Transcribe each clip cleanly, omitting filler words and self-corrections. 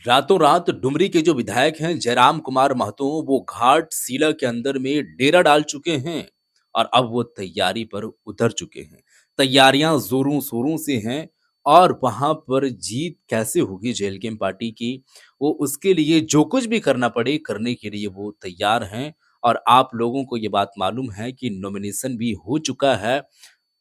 रातों रात डुमरी के जो विधायक हैं जयराम कुमार महतो वो घाटशिला के अंदर में डेरा डाल चुके हैं और अब वो तैयारी पर उतर चुके हैं। तैयारियां जोरों शोरों से हैं और वहां पर जीत कैसे होगी जेएलकेएम पार्टी की, वो उसके लिए जो कुछ भी करना पड़े करने के लिए वो तैयार हैं। और आप लोगों को ये बात मालूम है कि नॉमिनेशन भी हो चुका है।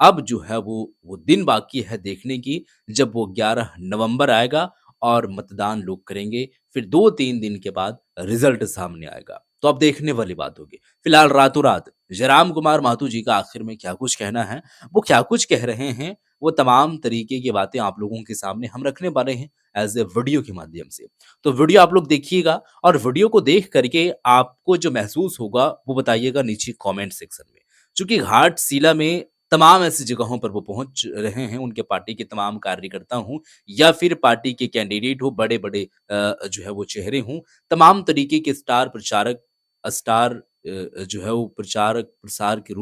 अब जो है वो दिन बाकी है देखने की, जब वो 11 नवंबर आएगा और मतदान लोग करेंगे, फिर 2-3 दिन के बाद रिज़ल्ट सामने आएगा। तो अब देखने वाली बात होगी। फिलहाल रातों-रात जयराम कुमार माथुर जी का आखिर में क्या कुछ कहना है, वो क्या कुछ कह रहे हैं, वो तमाम तरीके की बातें आप लोगों के सामने हम रखने वाले हैं एज़ ए वीडियो के माध्यम से। तो वीडियो आप लोग देखिएगा और वीडियो को देख कर के आपको जो महसूस होगा, वो बताइएगा नीचे कमेंट सेक्शन में। चूँकि घाटशिला में तमाम ऐसी जगहों पर वो पहुँच रहे हैं, उनके पार्टी के तमाम कार्यकर्ता हों या फिर पार्टी के कैंडिडेट हो, बड़े-बड़े जो है वो चेहरे हों, तमाम तरीके के स्टार प्रचारक स्टार जो है वो प्रचार-प्रसार के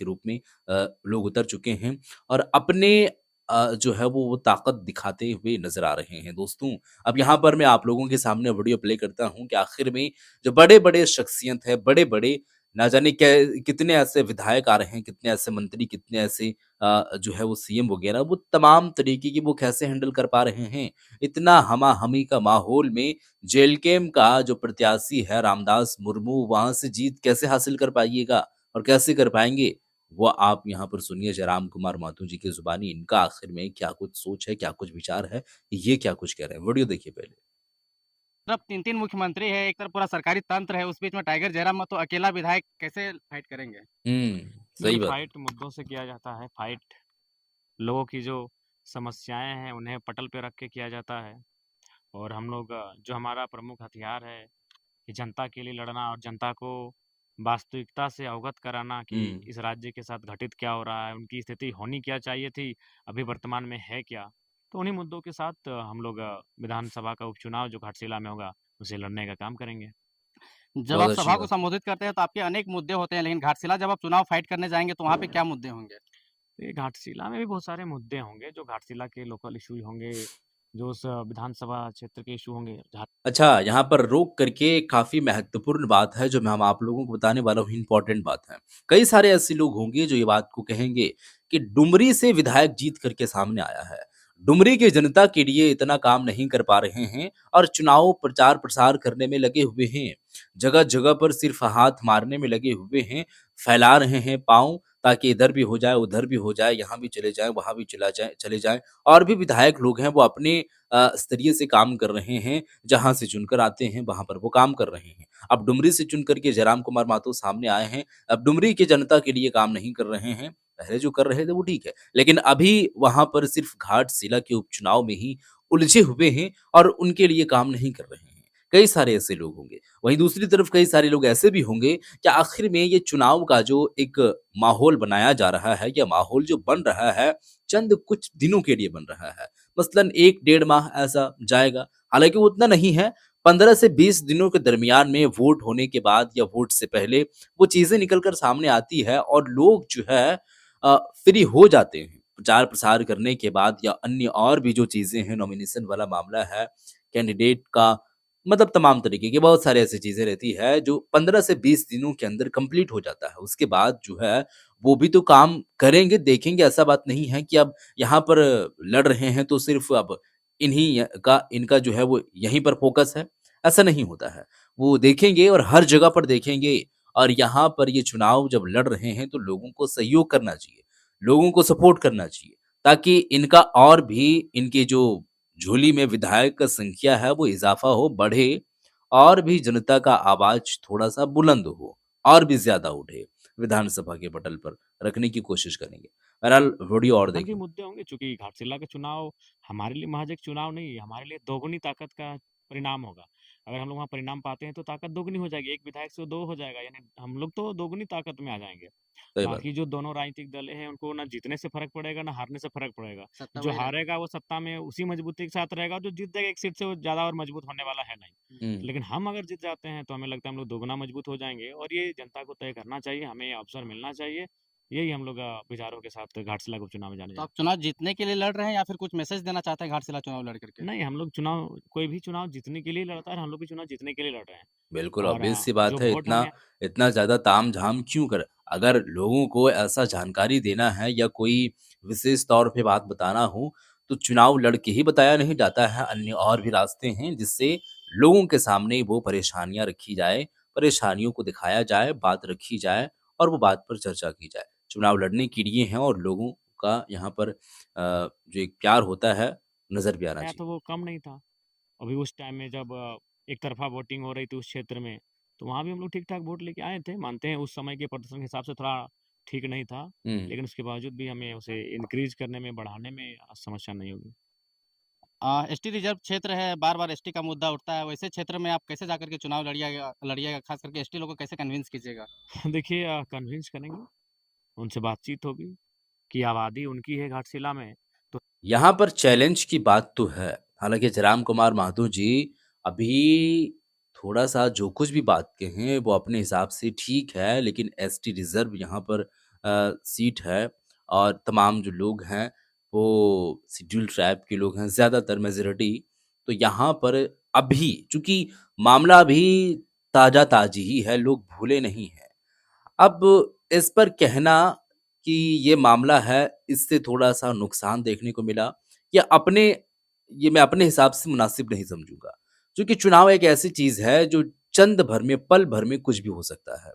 रूप में लोग उतर चुके हैं और अपने जो है वो ताकत दिखाते हुए नज़र आ रहे हैं दोस्तों। अब यहाँ पर मैं आप लोगों के सामने वीडियो प्ले करता हूँ कि आखिर में जो बड़े-बड़े शख्सियत हैं, बड़े-बड़े ना जाने कितने ऐसे विधायक आ रहे हैं, कितने ऐसे मंत्री, कितने ऐसे जो है वो सीएम वगैरह, वो तमाम तरीके की वो कैसे हैंडल कर पा रहे हैं। इतना हमा-हमी का माहौल में जेएलकेएम का जो प्रत्याशी है रामदास मुर्मू, वहाँ से जीत कैसे हासिल कर पाइएगा और कैसे कर पाएँगे? वो आप यहाँ पर सुनिए जयराम कुमार माथुर जी की ज़ुबानी, इनका आखिर में क्या कुछ सोच है, क्या कुछ विचार है, ये क्या कुछ कह रहे हैं। वीडियो देखिए पहले। तरफ 3-3 मुख्यमंत्री है, एक तरफ पूरा सरकारी तंत्र है, उस बीच में टाइगर जयराम तो अकेला विधायक कैसे फाइट करेंगे? सही देखिए, बात है। फाइट मुद्दों से किया जाता है। फाइट लोगों की जो समस्याएँ हैं, उन्हें पटल पे रख के किया जाता है। और हम लोग जो हमारा प्रमुख हथियार है कि जनता के लिए लड़ना और जनता को वास्तविकता से अवगत कराना कि हुँ। इस राज्य के साथ घटित क्या हो रहा है, उनकी स्थिति होनी क्या चाहिए थी, अभी वर्तमान में है क्या। तो उन्हीं मुद्दों के साथ हम लोग विधानसभा का उपचुनाव जो घाटशिला में होगा, उसे लड़ने का काम करेंगे। जब बहुत आप अच्छी सभा को बात है। संबोधित करते हैं तो आपके अनेक मुद्दे होते हैं, लेकिन घाटशिला जब आप चुनाव फाइट करने जाएँगे तो वहाँ पे क्या मुद्दे होंगे? ये घाटशिला में भी बहुत सारे मुद्दे होंगे, जो घाटशिला के लोकल इश्यूज होंगे, जो उस विधानसभा क्षेत्र के इशू होंगे। जहाँ अच्छा, यहाँ पर रोक करके काफ़ी महत्वपूर्ण बात है जो मैं हम आप लोगों को बताने वाला हूँ, इम्पोर्टेंट बात है। कई सारे ऐसे लोग होंगे जो ये बात को कहेंगे कि डुमरी से विधायक जीत करके सामने आया है। डुमरी की जनता के लिए इतना काम नहीं कर पा रहे हैं और चुनाव प्रचार-प्रसार करने में लगे हुए हैं। जगह-जगह पर सिर्फ़ हाथ मारने में लगे हुए हैं, फैला रहे हैं पाँव ताकि इधर भी हो जाए, उधर भी हो जाए, यहाँ भी चले जाएँ, वहाँ भी चले जाएँ। और भी विधायक लोग हैं वो अपने स्तरीय से काम कर रहे हैं, जहाँ से चुनकर आते हैं वहाँ पर वो काम कर रहे हैं। अब डुमरी से चुन कर के जयराम कुमार माथुर सामने आए हैं, अब डुमरी की जनता के लिए काम नहीं कर रहे हैं, पहले जो कर रहे थे वो ठीक है। लेकिन अभी वहाँ पर सिर्फ़ घाटशिला के उपचुनाव में ही उलझे हुए हैं और उनके लिए काम नहीं कर रहे हैं। कई सारे ऐसे लोग होंगे। वहीं दूसरी तरफ कई सारे लोग ऐसे भी होंगे कि आखिर में ये चुनाव का जो एक माहौल बनाया जा रहा है या माहौल जो बन रहा है, चंद कुछ दिनों के लिए बन रहा है। मसलन 1 डेढ़ माह ऐसा जाएगा। हालाँकि वो उतना नहीं है, 15 से 20 दिनों के दरमियान में वोट होने के बाद या वोट से पहले वो चीज़ें निकल कर सामने आती है और लोग जो है फ्री हो जाते हैं। प्रचार-प्रसार करने के बाद या अन्य और भी जो चीज़ें हैं, नॉमिनेशन वाला मामला है, कैंडिडेट का मतलब तमाम तरीके की बहुत सारी ऐसी चीज़ें रहती है, जो 15 से 20 दिनों के अंदर कंप्लीट हो जाता है। उसके बाद जो है, वो भी तो काम करेंगे, देखेंगे, ऐसा बात नहीं है कि अब यहाँ पर लड़ रहे हैं तो सिर्फ़ अब इनका जो है वो यहीं पर फ़ोकस है, ऐसा नहीं होता है। वो देखेंगे और हर जगह पर देखेंगे और यहाँ पर ये चुनाव जब लड़ रहे हैं तो लोगों को सहयोग करना चाहिए, लोगों को सपोर्ट करना चाहिए, ताकि इनका और भी इनके जो झोली में विधायक का संख्या है वो इज़ाफ़ा हो, बढ़े और भी जनता का आवाज़ थोड़ा-सा बुलंद हो और भी ज़्यादा उठे, विधानसभा के पटल पर रखने की कोशिश करेंगे। बहरहाल वीडियो और और भी देखें। मुद्दे होंगे, चूँकि घाटशिला का चुनाव हमारे लिए महज़ एक चुनाव नहीं है, हमारे लिए दोगुनी ताकत का परिणाम होगा। अगर हम लोग वहाँ परिणाम पाते हैं तो ताकत दोगुनी हो जाएगी, 1 विधायक से 2 हो जाएगा, यानी हम लोग तो दोगुनी ताकत में आ जाएँगे। सही बात। बाकी जो दोनों राजनीतिक दल हैं, उनको ना जीतने से फ़र्क पड़ेगा, ना हारने से फ़र्क पड़ेगा। सत्ता जो वही रहेगी। हारेगा वो सत्ता में उसी मजबूती के साथ रहेगा, और जो जीत जाएगा 1 सीट से वो ज़्यादा और मजबूत होने वाला है नहीं। हुँ। लेकिन हम अगर जीत जाते हैं तो हमें लगता है हम लोग दोगुना मजबूत हो जाएँगे, और ये जनता को तय करना चाहिए, हमें अवसर मिलना चाहिए यही हम लोग विचारों के साथ घाटशिला के उपचुनाव में जाने तो जा आप रहे चुनाव जीतने के लिए लड़ रहे हैं या फिर कुछ मैसेज देना चाहते हैं घाटशिला चुनाव लड़ करके? हैं। नहीं, हम लोग चुनाव कोई भी चुनाव जीतने के लिए लड़ता है, हम लोग भी चुनाव जीतने के लिए लड़ रहे हैं। बिल्कुल और ऑब्वियस सी जो बात है, वोट इतना हमें इतना ज़्यादा तामझाम क्यों कर अगर लोगों को ऐसा जानकारी देना है या कोई विशेष तौर पे बात बताना हो, तो चुनाव लड़ के ही बताया नहीं जाता है, अन्य और भी रास्ते हैं जिससे लोगों के सामने वो परेशानियाँ रखी जाए, परेशानियों को दिखाया जाए, बात रखी जाए और वो बात पर चर्चा की जाए। चुनाव लड़ने के लिए हैं और लोगों का यहाँ पर जो एक प्यार होता है, नज़र भी आना आया तो चाहिए। वो कम नहीं था। अभी उस टाइम में जब एक तरफ़ा वोटिंग हो रही थी उस क्षेत्र में, तो वहाँ भी हम लोग ठीक-ठाक वोट लेके आए थे। मानते हैं उस समय के प्रदर्शन के हिसाब से थोड़ा ठीक नहीं था, हुँ। लेकिन उसके बावजूद भी हमें उसे इंक्रीज़ करने में, बढ़ाने में समस्या नहीं होगी। एसटी रिजर्व क्षेत्र है, बार-बार एसटी का मुद्दा उठता है, वैसे क्षेत्र में आप कैसे जाकर के चुनाव लड़िएगा, खास करके एसटी लोगों को कैसे कन्विंस कीजिएगा? देखिए कन्विंस करेंगे, उनसे बातचीत होगी कि आबादी उनकी है घाटशिला में, तो यहाँ पर चैलेंज की बात तो है। हालाँकि जयराम कुमार महतो जी अभी थोड़ा-सा जो कुछ भी बात कहें वो अपने हिसाब से ठीक है, लेकिन एसटी रिज़र्व यहाँ पर सीट है और तमाम जो लोग हैं वो शेड्यूल्ड ट्राइब के लोग हैं, ज़्यादातर मेजॉरिटी। तो यहाँ पर अभी चूँकि मामला अभी ताज़ा-ताज़ी ही है, लोग भूले नहीं हैं। अब इस पर कहना कि ये मामला है, इससे थोड़ा-सा नुकसान देखने को मिला या अपने ये मैं अपने हिसाब से मुनासिब नहीं समझूँगा। क्योंकि चुनाव एक ऐसी चीज़ है जो चंद भर में, पल भर में कुछ भी हो सकता है।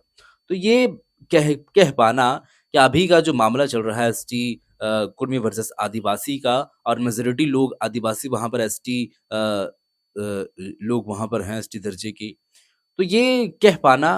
तो ये कह कह पाना कि अभी का जो मामला चल रहा है एसटी कुर्मी वर्सेस आदिवासी का और मेजॉरिटी लोग आदिवासी वहाँ पर एसटी लोग वहाँ पर हैं एसटी दर्जे के। तो ये कह पाना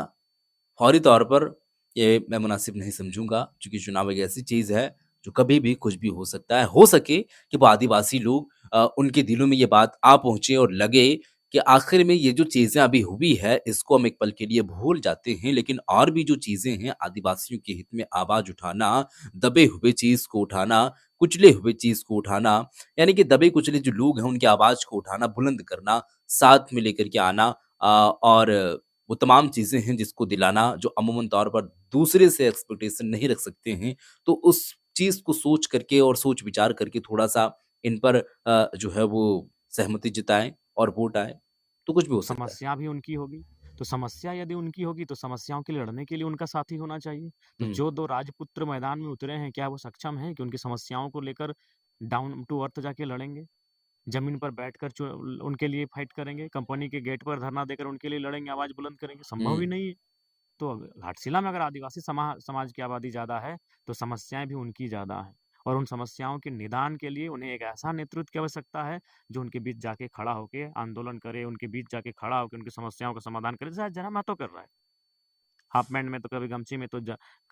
फौरी तौर पर ये मैं मुनासिब नहीं समझूँगा क्योंकि चुनाव एक ऐसी चीज़ है जो कभी भी कुछ भी हो सकता है। हो सके कि वो आदिवासी लोग उनके दिलों में ये बात आ पहुँचे और लगे कि आखिर में ये जो चीज़ें अभी हुई है इसको हम एक पल के लिए भूल जाते हैं लेकिन और भी जो चीज़ें हैं आदिवासियों के हित में आवाज़ उठाना, दबे हुए चीज़ को उठाना, कुचले हुए चीज़ को उठाना, यानी कि दबे-कुचले जो लोग हैं उनकी आवाज़ को उठाना, बुलंद करना, साथ में लेकर के आना और वो तमाम चीज़ें हैं जिसको दिलाना जो अमूमन तौर पर दूसरे से एक्सपेक्टेशन नहीं रख सकते हैं। तो उस चीज़ को सोच करके और सोच-विचार करके थोड़ा-सा इन पर जो है वो सहमति जताएँ और वोट आए, तो कुछ भी हो सकता है। समस्या भी उनकी होगी। तो समस्या यदि उनकी होगी तो समस्याओं के लिए लड़ने के लिए उनका साथी होना चाहिए। तो हुँ, जो 2 राजपुत्र मैदान में उतरे हैं, क्या वो सक्षम हैं कि उनकी समस्याओं को लेकर डाउन टू अर्थ जाके लड़ेंगे? ज़मीन पर बैठकर उनके लिए फाइट करेंगे, कंपनी के गेट पर धरना देकर उनके लिए लड़ेंगे, आवाज़ बुलंद करेंगे, संभव ही हुँ। नहीं है। तो घाटशिला में अगर आदिवासी समाज की आबादी ज़्यादा है, तो समस्याएँ भी उनकी ज़्यादा हैं और उन समस्याओं के निदान के लिए उन्हें एक ऐसा नेतृत्व की आवश्यकता है, जो उनके बीच जाके खड़ा होके आंदोलन करे, उनके बीच जाके खड़ा होके उनकी समस्याओं का समाधान करे, जैसा जरा महतो कर रहा है। हाफ पैंट में तो कभी गमछी में तो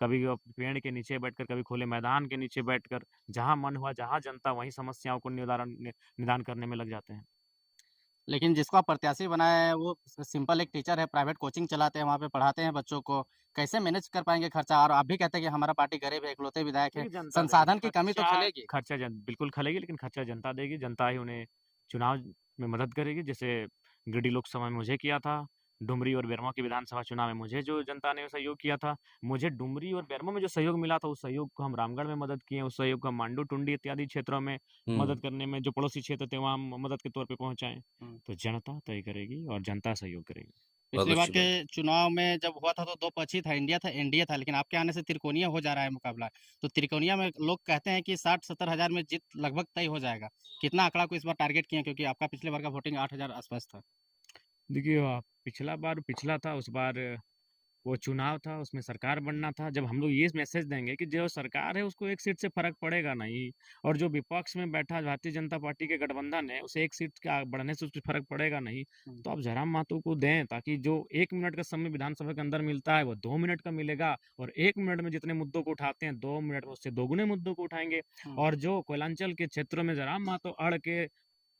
कभी वो पेड़ के नीचे बैठकर, कभी खुले मैदान के नीचे बैठकर, जहाँ मन हुआ, जहाँ जनता वहीं समस्याओं को निदान करने में लग जाते हैं। लेकिन जिसको आप प्रत्याशी बनाए हैं वो सिंपल एक टीचर है, प्राइवेट कोचिंग चलाते हैं, वहाँ पे पढ़ाते हैं बच्चों को। कैसे मैनेज कर पाएँगे खर्चा? और आप भी कहते हैं कि हमारा पार्टी गरीब है, इकलौते विधायक हैं, देखिए जनता देगी, संसाधन की कमी तो खलेगी। खर्चा जन बिल्कुल खलेगी लेकिन खर्चा जनता देगी, जनता ही उन्हें चुनाव में मदद करेगी। जैसे गिरिडीह लोकसभा में मुझे किया था, डुमरी और बेरमो के विधानसभा चुनाव में मुझे जो जनता ने सहयोग किया था, मुझे डुमरी और बेरमो में जो सहयोग मिला था, उस सहयोग को हम रामगढ़ में मदद किए, उस सहयोग को हम मांडू, टुंडी इत्यादि क्षेत्रों में हुँ। मदद करने में जो पड़ोसी क्षेत्र थे, वहाँ हम मदद के तौर पे पहुँचाएँ। हुँ। तो जनता तय करेगी और जनता सहयोग करेगी। बहुत पिछली बार अच्छी के बात। चुनाव में जब हुआ था तो 2 पक्ष ही था, इंडिया था एनडीए था, लेकिन आपके आने से त्रिकोणीय हो जा रहा है मुकाबला। तो त्रिकोणीय में लोग कहते हैं कि 60-70 हज़ार में जीत लगभग तय हो जाएगा। कितना आंकड़ा को इस बार टारगेट किए हैं? क्योंकि आपका पिछले बार का वोटिंग 8,000 आस-पास था। देखिए पिछला बार पिछला था, उस बार वो चुनाव था, उसमें सरकार बनना था। जब हम लोग ये मैसेज देंगे कि जो सरकार है उसको 1 सीट से फ़र्क पड़ेगा नहीं और जो विपक्ष में बैठा भारतीय जनता पार्टी के गठबंधन है, उसे 1 सीट का बढ़ने से उसपे फ़र्क पड़ेगा नहीं। हुँ। तो आप जयराम मातो को दें ताकि जो 1 मिनट का समय विधानसभा के अंदर मिलता है, वो 2 मिनट का मिलेगा और 1 मिनट में जितने मुद्दों को उठाते हैं, 2 मिनट में उससे दोगुने मुद्दों को उठाएँगे हुँ। और जो कोयलांचल के क्षेत्रों में जयराम मातो अड़ के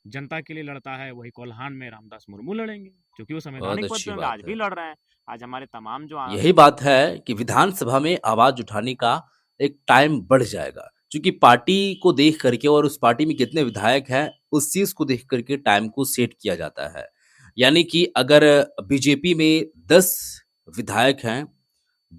जनता के लिए लड़ता है, वही कोल्हान में रामदास मुर्मू लड़ेंगे, क्योंकि वो बहुत संवैधानिक पद पे अच्छी होंगे, बात आज भी है। लड़ रहे हैं। आज हमारे तमाम जो यही बात है कि विधानसभा में आवाज़ उठाने का एक टाइम बढ़ जाएगा, क्योंकि पार्टी को देख करके और उस पार्टी में कितने विधायक हैं, उस चीज़ को देख कर के टाइम को सेट किया जाता है। यानी कि अगर बीजेपी में 10 विधायक हैं,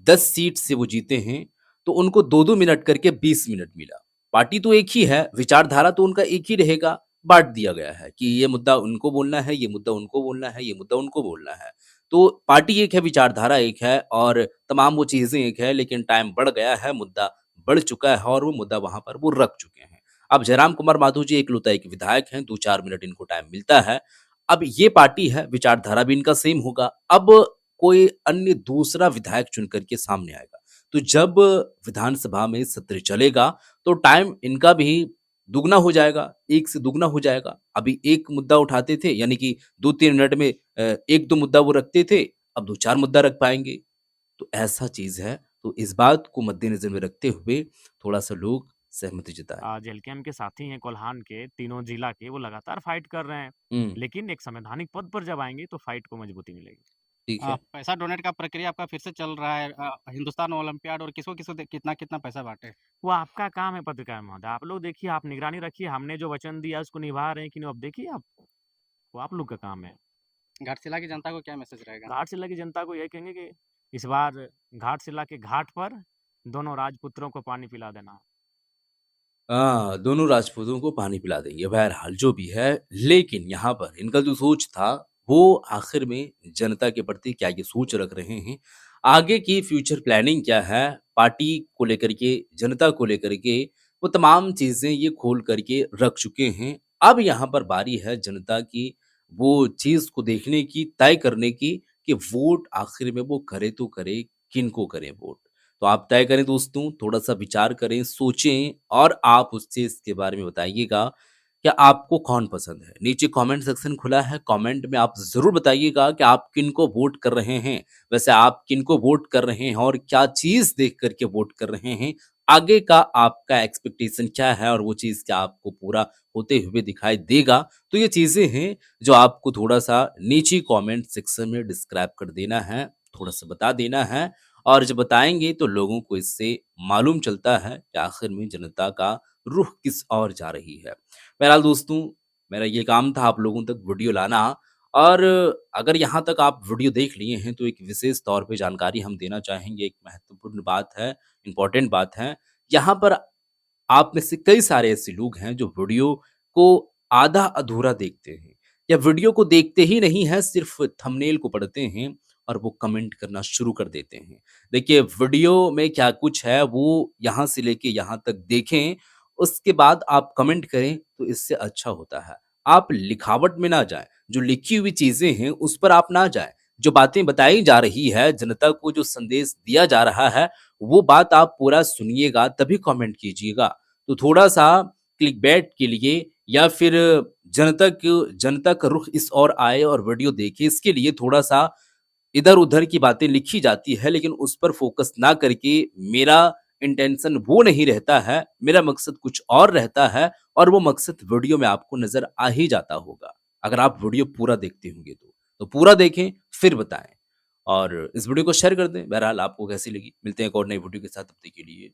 10 सीट से वो जीते हैं, तो उनको 2-2 मिनट करके 20 मिनट मिला। पार्टी तो एक ही है, विचारधारा तो उनका एक ही रहेगा, बाँट दिया गया है कि ये मुद्दा उनको बोलना है, ये मुद्दा उनको बोलना है, ये मुद्दा उनको बोलना है। तो पार्टी एक है, विचारधारा एक है और तमाम वो चीज़ें एक है, लेकिन टाइम बढ़ गया है, मुद्दा बढ़ चुका है और वो मुद्दा वहाँ पर वो रख चुके हैं। अब जयराम कुमार माधव जी इकलौता एक विधायक हैं, 2-4 मिनट इनको टाइम मिलता है। अब ये पार्टी है, विचारधारा भी इनका सेम होगा। अब कोई अन्य दूसरा विधायक चुन कर के सामने आएगा। तो जब विधानसभा में सत्र चलेगा, तो टाइम इनका भी दुगना हो जाएगा, 1 से दुगना हो जाएगा। अभी 1 मुद्दा उठाते थे, यानी कि 2-3 मिनट में 1-2 मुद्दा वो रखते थे, अब 2-4 मुद्दा रख पाएँगे। तो ऐसा चीज़ है, तो इस बात को मद्देनज़र में रखते हुए थोड़ा-सा लोग सहमति जताएँ। जेएलकेएम के साथी हैं कोल्हान के, तीनों जिला के, वो लगातार फाइट कर रहे हैं। हुँ, लेकिन एक संवैधानिक पद पर जब आएँगे तो फाइट को मजबूती मिलेगी। ठीक है। पैसा डोनेट का प्रक्रिया आपका फिर से चल रहा है, हिंदुस्तान ओलंपियाड और किसको-किसको दे कितना-कितना पैसा बाँटे? वो आपका काम है पत्रकार महोदय। आप लोग देखिए, आप निगरानी रखिए, हमने जो वचन दिया उसको निभा रहे हैं कि नहीं, अब देखिए आप, वो आप लोग का काम है। घाटशिला की जनता को क्या मैसेज रहेगा? घाटशिला की जनता को यही कहेंगे कि इस बार घाटशिला के घाट पर दोनों राजपुत्रों को पानी पिला देना। दोनों राजपूतों को पानी पिला देंगे, बहरहाल जो भी है। लेकिन यहाँ पर इनका जो सोच था, वो आखिर में जनता के प्रति क्या ये सोच रख रहे हैं? आगे की फ्यूचर प्लानिंग क्या है? पार्टी को लेकर के, जनता को लेकर के, वो तमाम चीज़ें ये खोल कर के रख चुके हैं। अब यहाँ पर बारी है जनता की, वो चीज़ को देखने की, तय करने की कि वोट आखिर में वो करे तो करे, किनको करें वोट? तो आप तय करें दोस्तों, थोड़ा-सा विचार करें, सोचें और आप उस चीज़ के बारे में बताइएगा, क्या आपको कौन पसंद है? नीचे कमेंट सेक्शन खुला है, कमेंट में आप ज़रूर बताइएगा कि आप किनको वोट कर रहे हैं। वैसे आप किनको वोट कर रहे हैं और क्या चीज़ देख कर के वोट कर रहे हैं? आगे का आपका एक्सपेक्टेशन क्या है और वो चीज़ क्या आपको पूरा होते हुए दिखाई देगा? तो ये चीज़ें हैं जो आपको थोड़ा-सा नीचे कमेंट सेक्शन में डिस्क्राइब कर देना है, थोड़ा-सा बता देना है और जब बताएँगे तो लोगों को इससे मालूम चलता है कि आखिर में जनता का रुख किस ओर जा रही है। बहरहाल दोस्तों, मेरा ये काम था आप लोगों तक वीडियो लाना और अगर यहाँ तक आप वीडियो देख लिए हैं तो एक विशेष तौर पे जानकारी हम देना चाहेंगे। एक महत्वपूर्ण बात है, इम्पोर्टेंट बात है। यहाँ पर आप में से कई सारे ऐसे लोग हैं जो वीडियो को आधा-अधूरा देखते हैं या वीडियो को देखते ही नहीं हैं, सिर्फ़ थंबनेल को पढ़ते हैं और वो कमेंट करना शुरू कर देते हैं। देखिए, वीडियो में क्या कुछ है वो यहाँ से लेके यहाँ तक देखें, उसके बाद आप कमेंट करें तो इससे अच्छा होता है। आप लिखावट में ना जाएँ, जो लिखी हुई चीज़ें हैं उस पर आप ना जाएँ। जो बातें बताई जा रही है, जनता को जो संदेश दिया जा रहा है, वो बात आप पूरा सुनिएगा तभी कमेंट कीजिएगा। तो थोड़ा-सा क्लिकबैट के लिए या फिर जनता का रुख इस ओर आए और वीडियो देखे, इसके लिए थोड़ा-सा इधर-उधर की बातें लिखी जाती है, लेकिन उस पर फ़ोकस ना करके मेरा इंटेंशन वो नहीं रहता है, मेरा मकसद कुछ और रहता है और वो मकसद वीडियो में आपको नज़र आ ही जाता होगा, अगर आप वीडियो पूरा देखते होंगे तो। तो पूरा देखें, फिर बताएँ और इस वीडियो को शेयर कर दें। बहरहाल आपको कैसी लगी? मिलते हैं एक और नई वीडियो के साथ, तब तक के लिए